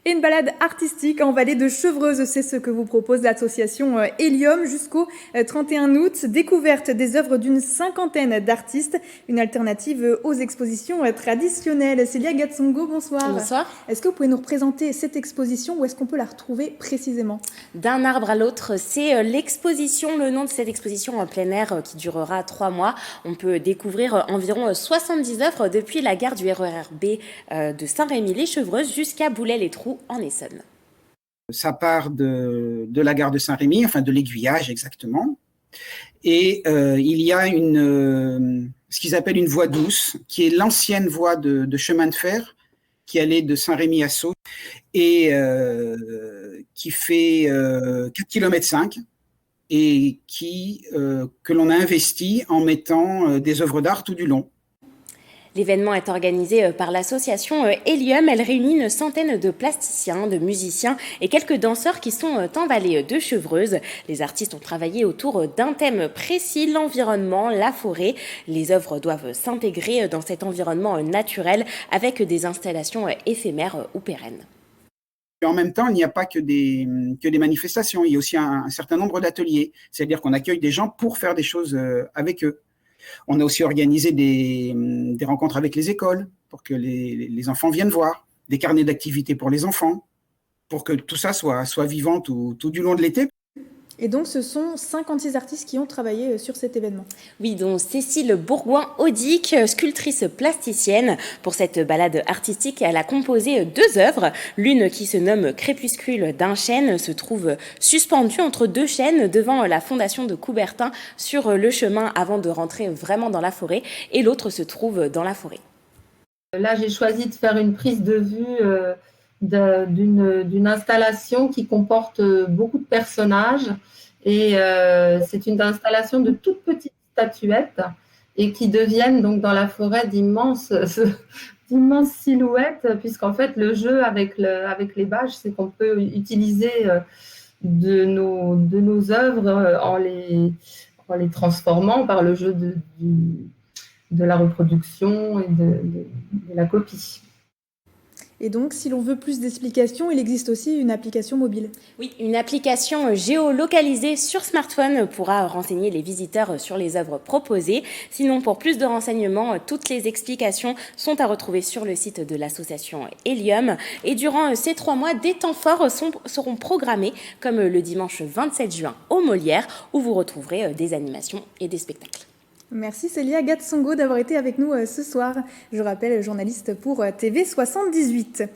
et une balade artistique en vallée de Chevreuse. C'est ce que vous propose l'association Hélium jusqu'au 31 août. Découverte des œuvres d'une cinquantaine d'artistes, une alternative aux expositions traditionnelles. Célia Gatsongo, bonsoir. Bonsoir. Est-ce que vous pouvez nous représenter cette exposition? Où est-ce qu'on peut la retrouver précisément? D'un arbre à l'autre, c'est l'exposition, le nom de cette exposition en plein air qui durera 3 mois. On peut découvrir environ 70 œuvres depuis la gare du RER B de Saint-Rémy-les-Chevreuses jusqu'à Boulay-les-Trous en Essonne. Ça part de la gare de Saint-Rémy, enfin de l'aiguillage exactement. Et il y a ce qu'ils appellent une voie douce, qui est l'ancienne voie de chemin de fer qui allait de Saint-Rémy à Sceaux et qui fait 4,5 km et que l'on a investi en mettant des œuvres d'art tout du long. L'événement est organisé par l'association Hélium. Elle réunit une centaine de plasticiens, de musiciens et quelques danseurs qui sont en vallée de Chevreuse. Les artistes ont travaillé autour d'un thème précis, l'environnement, la forêt. Les œuvres doivent s'intégrer dans cet environnement naturel avec des installations éphémères ou pérennes. Et en même temps, il n'y a pas que des manifestations, il y a aussi un certain nombre d'ateliers, c'est-à-dire qu'on accueille des gens pour faire des choses avec eux. On a aussi organisé des rencontres avec les écoles pour que les enfants viennent voir, des carnets d'activités pour les enfants, pour que tout ça soit vivant tout du long de l'été. Et donc, ce sont 56 artistes qui ont travaillé sur cet événement. Oui, dont Cécile Bourgoin-Audic, sculptrice plasticienne. Pour cette balade artistique, elle a composé 2 œuvres. L'une qui se nomme Crépuscule d'un chêne se trouve suspendue entre 2 chênes devant la fondation de Coubertin sur le chemin avant de rentrer vraiment dans la forêt. Et l'autre se trouve dans la forêt. Là, j'ai choisi de faire une prise de vue d'une installation qui comporte beaucoup de personnages et c'est une installation de toutes petites statuettes et qui deviennent donc dans la forêt d'immenses silhouettes, puisqu'en fait le jeu avec les bâches, c'est qu'on peut utiliser de nos œuvres en les transformant par le jeu de la reproduction et de la copie. Et donc, si l'on veut plus d'explications, il existe aussi une application mobile. Oui, une application géolocalisée sur smartphone pourra renseigner les visiteurs sur les œuvres proposées. Sinon, pour plus de renseignements, toutes les explications sont à retrouver sur le site de l'association Hélium. Et durant ces 3 mois, des temps forts seront programmés, comme le dimanche 27 juin au Molière, où vous retrouverez des animations et des spectacles. Merci Célia Gatsongo d'avoir été avec nous ce soir. Je rappelle, journaliste pour TV78.